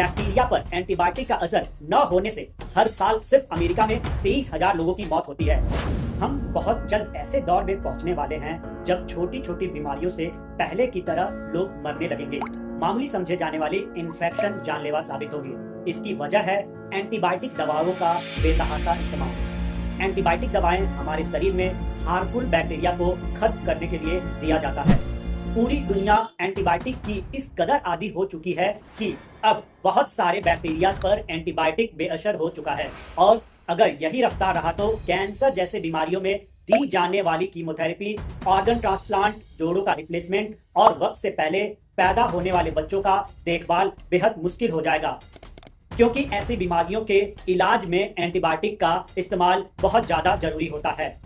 Bacteria पर antibiotic का असर न होने से हर साल सिर्फ अमेरिका में 23,000 लोगों की मौत होती है। हम बहुत जल्द ऐसे दौर में पहुंचने वाले हैं जब छोटी छोटी बीमारियों से पहले की तरह लोग मरने लगेंगे। मामूली समझे जाने वाले इन्फेक्शन जानलेवा साबित होंगे। इसकी वजह है एंटीबायोटिक दवाओं का बेतहाशा इस्तेमाल। एंटीबायोटिक दवाएं हमारे शरीर में हार्मफुल बैक्टीरिया को खत्म करने के लिए दिया जाता है। पूरी दुनिया एंटीबायोटिक की इस कदर आदी हो चुकी है कि अब बहुत सारे बैक्टीरिया पर एंटीबायोटिक बेअसर हो चुका है और अगर यही रफ्तार रहा तो कैंसर जैसे बीमारियों में दी जाने वाली कीमोथेरेपी, ऑर्गन ट्रांसप्लांट, जोड़ों का रिप्लेसमेंट और वक्त से पहले पैदा होने वाले बच्चों का देखभाल बेहद मुश्किल हो जाएगा, क्योंकि ऐसी बीमारियों के इलाज में एंटीबायोटिक का इस्तेमाल बहुत ज्यादा जरूरी होता है।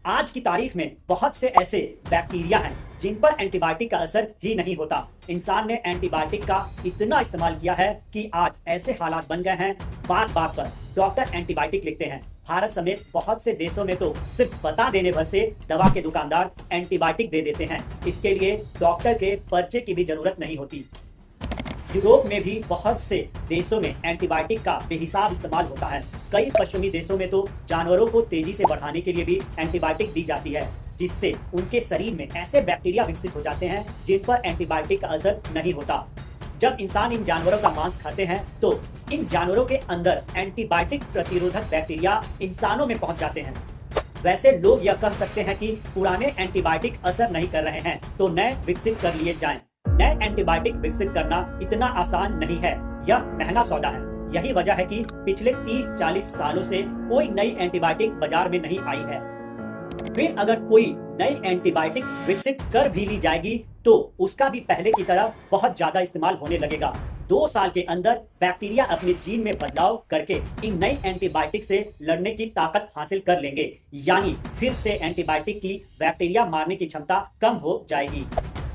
आज की तारीख में बहुत से ऐसे बैक्टीरिया हैं जिन पर एंटीबायोटिक का असर ही नहीं होता। इंसान ने एंटीबायोटिक का इतना इस्तेमाल किया है कि आज ऐसे हालात बन गए हैं, बात बात पर डॉक्टर एंटीबायोटिक लिखते हैं। भारत समेत बहुत से देशों में तो सिर्फ बता देने भर से दवा के दुकानदार एंटीबायोटिक दे देते हैं। इसके लिए डॉक्टर के पर्चे की भी जरूरत नहीं होती। यूरोप में भी बहुत से देशों में एंटीबायोटिक का बेहिसाब इस्तेमाल होता है। कई पश्चिमी देशों में तो जानवरों को तेजी से बढ़ाने के लिए भी एंटीबायोटिक दी जाती है, जिससे उनके शरीर में ऐसे बैक्टीरिया विकसित हो जाते हैं जिन पर एंटीबायोटिक का असर नहीं होता। जब इंसान इन जानवरों का मांस खाते हैं तो इन जानवरों के अंदर एंटीबायोटिक प्रतिरोधक बैक्टीरिया इंसानों में पहुंच जाते हैं। वैसे लोग यह कह सकते हैं कि पुराने एंटीबायोटिक असर नहीं कर रहे हैं तो नए विकसित कर लिए जाएं। नए एंटीबायोटिक विकसित करना इतना आसान नहीं है, यह महंगा सौदा है। यही वजह है कि पिछले 30-40 सालों से कोई नई एंटीबायोटिक बाजार में नहीं आई है। फिर अगर कोई नई एंटीबायोटिक विकसित कर भी ली जाएगी तो उसका भी पहले की तरह बहुत ज्यादा इस्तेमाल होने लगेगा। 2 साल के अंदर बैक्टीरिया अपने जीन में बदलाव करके इन नई एंटीबायोटिक से लड़ने की ताकत हासिल कर लेंगे, यानी फिर से एंटीबायोटिक की बैक्टीरिया मारने की क्षमता कम हो जाएगी।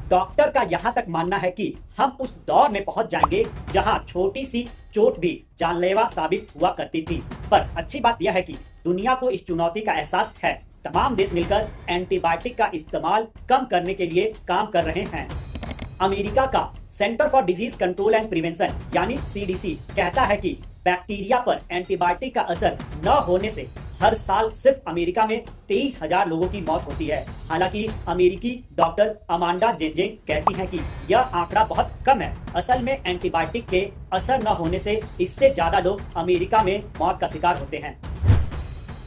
डॉक्टर का यहाँ तक मानना है कि हम उस दौर में पहुंच जाएंगे जहां छोटी सी चोट भी जानलेवा साबित हुआ करती थी। पर अच्छी बात यह है कि दुनिया को इस चुनौती का एहसास है। तमाम देश मिलकर एंटीबायोटिक का इस्तेमाल कम करने के लिए काम कर रहे हैं। अमेरिका का centre for disease control and prevention यानी CDC कहता है कि बैक्टीरिया पर एंटीबायोटिक का असर न होने से हर साल सिर्फ अमेरिका में 23,000 लोगों की मौत होती है। हालांकि अमेरिकी डॉक्टर अमांडा जेनजेंग कहती हैं कि यह आंकड़ा बहुत कम है। असल में एंटीबायोटिक के असर न होने से इससे ज्यादा लोग अमेरिका में मौत का शिकार होते हैं।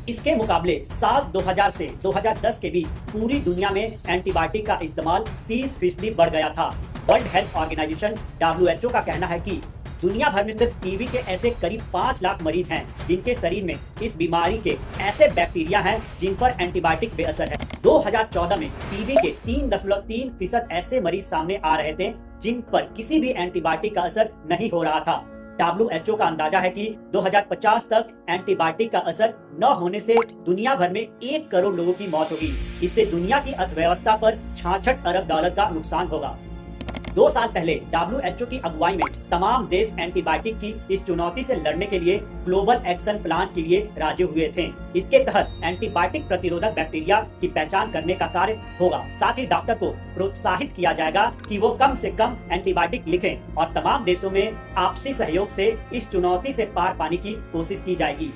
इसके मुकाबले साल 2000 से 2010 के बीच पूरी दुनिया में एंटीबायोटिक का इस्तेमाल 30% बढ़ गया था। वर्ल्ड हेल्थ ऑर्गेनाइजेशन WHO का कहना है कि दुनिया भर में सिर्फ टीबी के ऐसे करीब 5 लाख मरीज हैं जिनके शरीर में इस बीमारी के ऐसे बैक्टीरिया हैं जिन पर एंटीबायोटिक बेअसर है। 2014 में टीबी के 3.3% ऐसे मरीज सामने आ रहे थे जिन पर किसी भी एंटीबायोटिक का असर नहीं हो रहा था। WHO का अंदाजा है कि 2050 तक एंटीबायोटिक का असर न होने से दुनिया भर में 1 करोड़ लोगों की मौत होगी। इससे दुनिया की अर्थव्यवस्था पर 66 अरब डॉलर का नुकसान होगा। 2 साल पहले WHO की अगुवाई में तमाम देश एंटीबायोटिक की इस चुनौती से लड़ने के लिए ग्लोबल एक्शन प्लान के लिए राजी हुए थे। इसके तहत एंटीबायोटिक प्रतिरोधक बैक्टीरिया की पहचान करने का कार्य होगा। साथ ही डॉक्टर को प्रोत्साहित किया जाएगा कि वो कम से कम एंटीबायोटिक लिखें और तमाम देशों में आपसी सहयोग से इस चुनौती से पार पाने की कोशिश की जाएगी।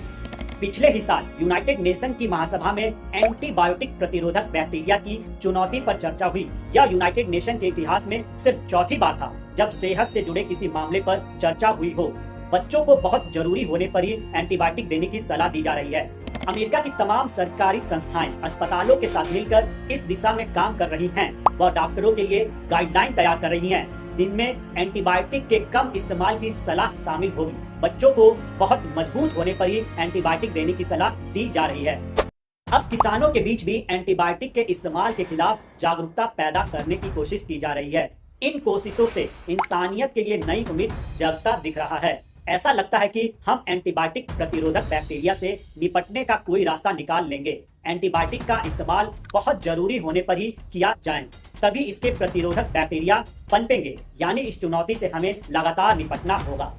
पिछले ही साल यूनाइटेड नेशन की महासभा में एंटीबायोटिक प्रतिरोधक बैक्टीरिया की चुनौती पर चर्चा हुई। यह यूनाइटेड नेशन के इतिहास में सिर्फ चौथी बार था जब सेहत से जुड़े किसी मामले पर चर्चा हुई हो। बच्चों को बहुत जरूरी होने पर ही एंटीबायोटिक देने की सलाह दी जा रही है। अमेरिका की तमाम सरकारी संस्थाएं अस्पतालों के साथ मिलकर इस दिशा में काम कर रही हैं। वह डॉक्टरों के लिए गाइडलाइन तैयार कर रही हैं जिनमें एंटीबायोटिक के कम इस्तेमाल की सलाह शामिल होगी। बच्चों को बहुत मजबूत होने पर ही एंटीबायोटिक देने की सलाह दी जा रही है। अब किसानों के बीच भी एंटीबायोटिक के इस्तेमाल के खिलाफ जागरूकता पैदा करने की कोशिश की जा रही है। इन कोशिशों से इंसानियत के लिए नई उम्मीद जगता दिख रहा है। ऐसा लगता है कि हम एंटीबायोटिक प्रतिरोधक बैक्टीरिया से निपटने का कोई रास्ता निकाल लेंगे। एंटीबायोटिक का इस्तेमाल बहुत जरूरी होने पर ही किया जाए, तभी इसके प्रतिरोधक बैक्टीरिया पनपेंगे, यानी इस चुनौती से हमें लगातार निपटना होगा।